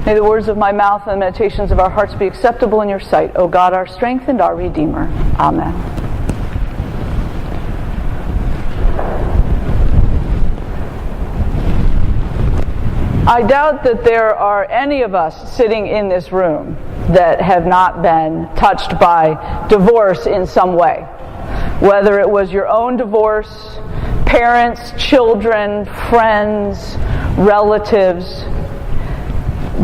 May the words of my mouth and the meditations of our hearts be acceptable in your sight, O God, our strength and our Redeemer. Amen. I doubt that there are any of us sitting in this room that have not been touched by divorce in some way. Whether it was your own divorce, parents, children, friends, relatives.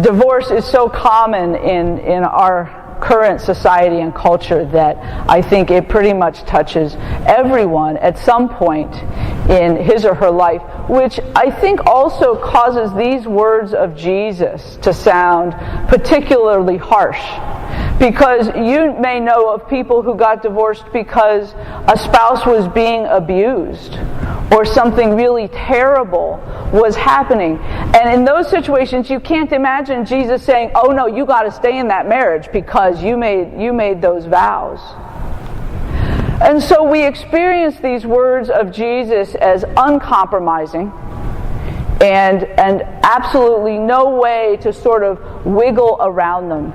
Divorce is so common in our current society and culture that I think it pretty much touches everyone at some point in his or her life, which I think also causes these words of Jesus to sound particularly harsh. Because you may know of people who got divorced because a spouse was being abused or something really terrible was happening. And in those situations, you can't imagine Jesus saying, oh no, you got to stay in that marriage because you made those vows. And so we experience these words of Jesus as uncompromising and absolutely no way to sort of wiggle around them.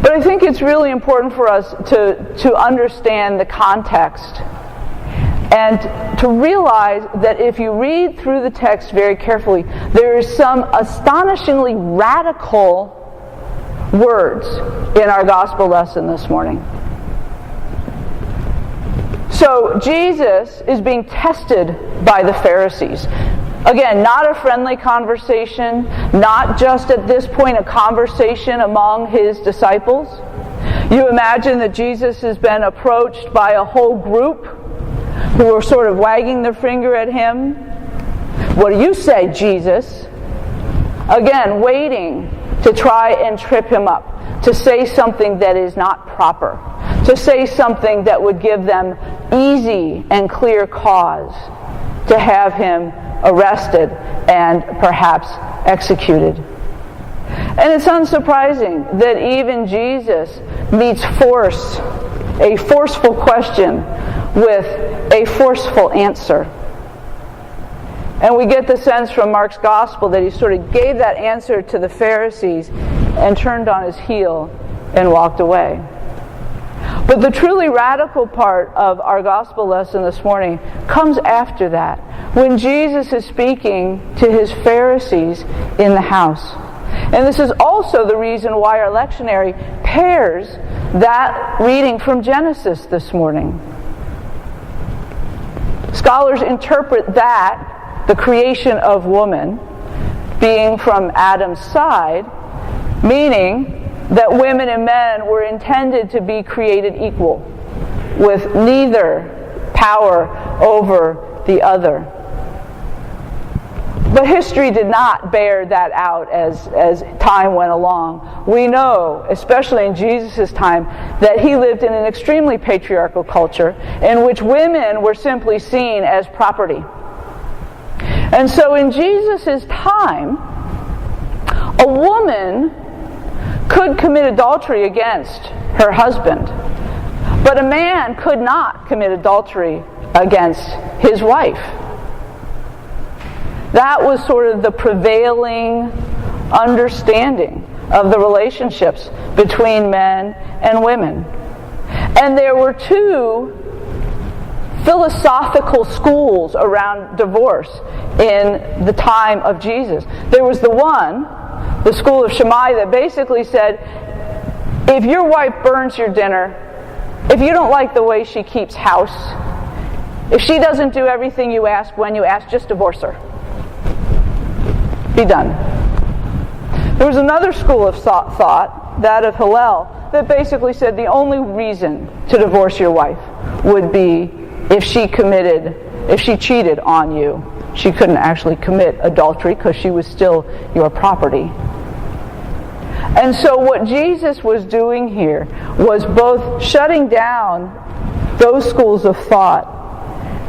But I think it's really important for us to understand the context and to realize that if you read through the text very carefully, there is some astonishingly radical words in our gospel lesson this morning. So Jesus is being tested by the Pharisees. Again, not a friendly conversation, not just at this point a conversation among his disciples. You imagine that Jesus has been approached by a whole group who are sort of wagging their finger at him. What do you say, Jesus? Again, waiting to try and trip him up, to say something that is not proper, to say something that would give them easy and clear cause to have him arrested and perhaps executed. And it's unsurprising that even Jesus meets a forceful question with a forceful answer. And we get the sense from Mark's gospel that he sort of gave that answer to the Pharisees and turned on his heel and walked away. But the truly radical part of our gospel lesson this morning comes after that, when Jesus is speaking to his Pharisees in the house. And this is also the reason why our lectionary pairs that reading from Genesis this morning. Scholars interpret that, the creation of woman, being from Adam's side, meaning that women and men were intended to be created equal, with neither power over the other. But history did not bear that out as time went along. We know, especially in Jesus' time, that he lived in an extremely patriarchal culture in which women were simply seen as property. And so in Jesus' time, a woman could commit adultery against her husband, but a man could not commit adultery against his wife. That was sort of the prevailing understanding of the relationships between men and women. And there were two philosophical schools around divorce in the time of Jesus. There was the school of Shammai, that basically said, if your wife burns your dinner, if you don't like the way she keeps house, if she doesn't do everything you ask when you ask, just divorce her. Be done. There was another school of thought, that of Hillel, that basically said the only reason to divorce your wife would be if she cheated on you. She couldn't actually commit adultery because she was still your property. And so what Jesus was doing here was both shutting down those schools of thought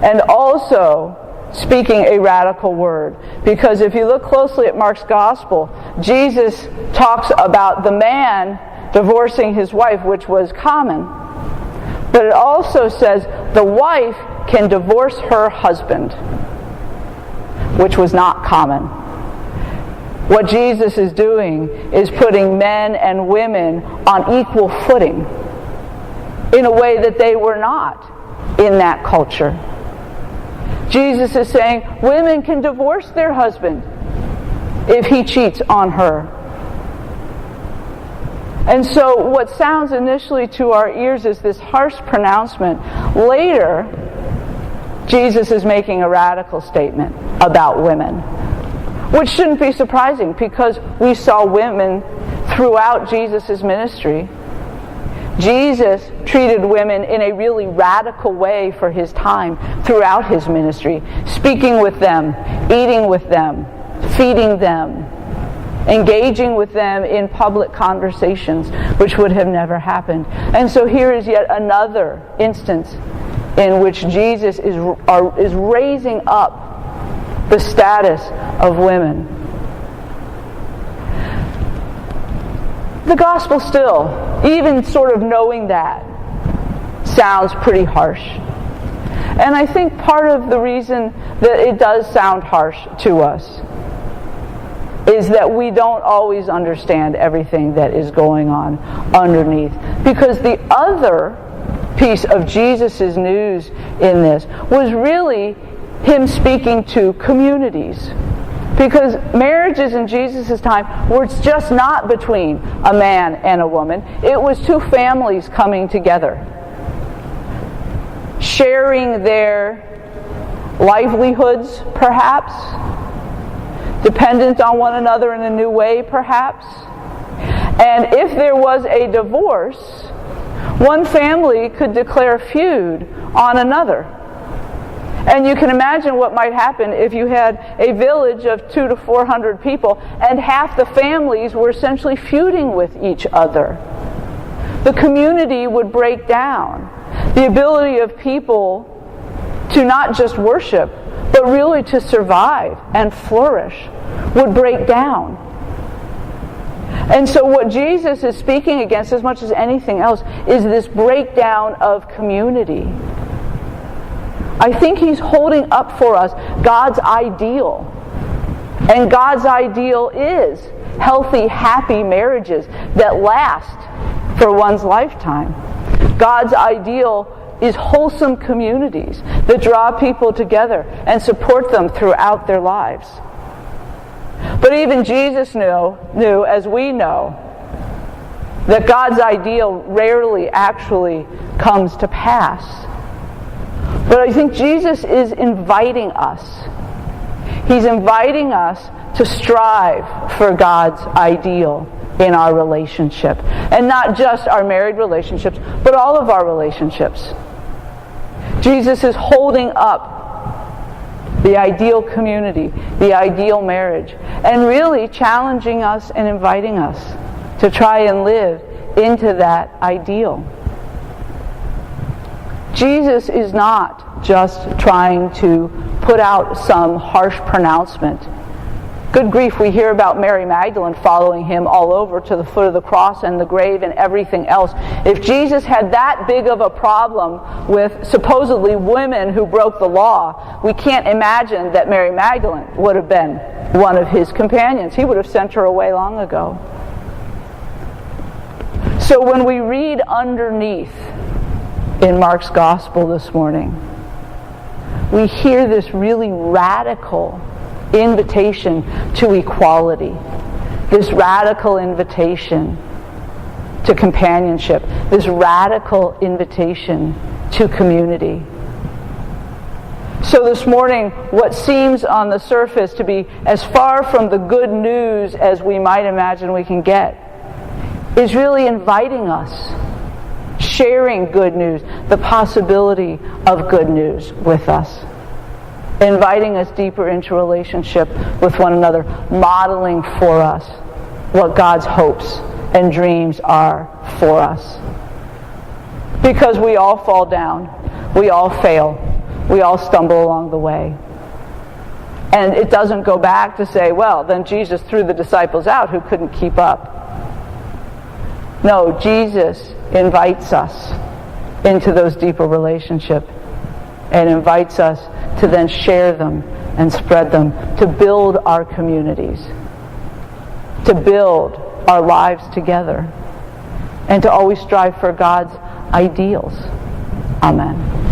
and also speaking a radical word. Because if you look closely at Mark's gospel, Jesus talks about the man divorcing his wife, which was common. But it also says the wife can divorce her husband, which was not common. What Jesus is doing is putting men and women on equal footing in a way that they were not in that culture. Jesus is saying women can divorce their husband if he cheats on her. And so what sounds initially to our ears is this harsh pronouncement. Later, Jesus is making a radical statement about women, which shouldn't be surprising because we saw women throughout Jesus' ministry. Jesus treated women in a really radical way for his time throughout his ministry, speaking with them, eating with them, feeding them, engaging with them in public conversations, which would have never happened. And so here is yet another instance in which Jesus is raising up the status of women. The gospel still, even sort of knowing that, sounds pretty harsh. And I think part of the reason that it does sound harsh to us is that we don't always understand everything that is going on underneath. Because the other piece of Jesus' news in this was really him speaking to communities. Because marriages in Jesus' time were just not between a man and a woman. It was two families coming together, sharing their livelihoods, perhaps, dependent on one another in a new way, perhaps. And if there was a divorce, one family could declare feud on another. And you can imagine what might happen if you had a village of 200 to 400 people and half the families were essentially feuding with each other. The community would break down. The ability of people to not just worship, but really to survive and flourish would break down. And so what Jesus is speaking against, as much as anything else, is this breakdown of community. I think he's holding up for us God's ideal. And God's ideal is healthy, happy marriages that last for one's lifetime. God's ideal is wholesome communities that draw people together and support them throughout their lives. But even Jesus knew, as we know, that God's ideal rarely actually comes to pass. But I think Jesus is inviting us. He's inviting us to strive for God's ideal in our relationship. And not just our married relationships, but all of our relationships. Jesus is holding up the ideal community, the ideal marriage, and really challenging us and inviting us to try and live into that ideal. Jesus is not just trying to put out some harsh pronouncement. Good grief, we hear about Mary Magdalene following him all over to the foot of the cross and the grave and everything else. If Jesus had that big of a problem with supposedly women who broke the law, we can't imagine that Mary Magdalene would have been one of his companions. He would have sent her away long ago. So when we read underneath in Mark's Gospel this morning, we hear this really radical invitation to equality, this radical invitation to companionship, this radical invitation to community. So this morning, what seems on the surface to be as far from the good news as we might imagine we can get is really inviting us, sharing good news, the possibility of good news with us, inviting us deeper into relationship with one another, modeling for us what God's hopes and dreams are for us. Because we all fall down, we all fail, we all stumble along the way. And it doesn't go back to say, well, then Jesus threw the disciples out who couldn't keep up. No, Jesus invites us into those deeper relationships and invites us to then share them and spread them, to build our communities to build our lives together, and to always strive for God's ideals. Amen.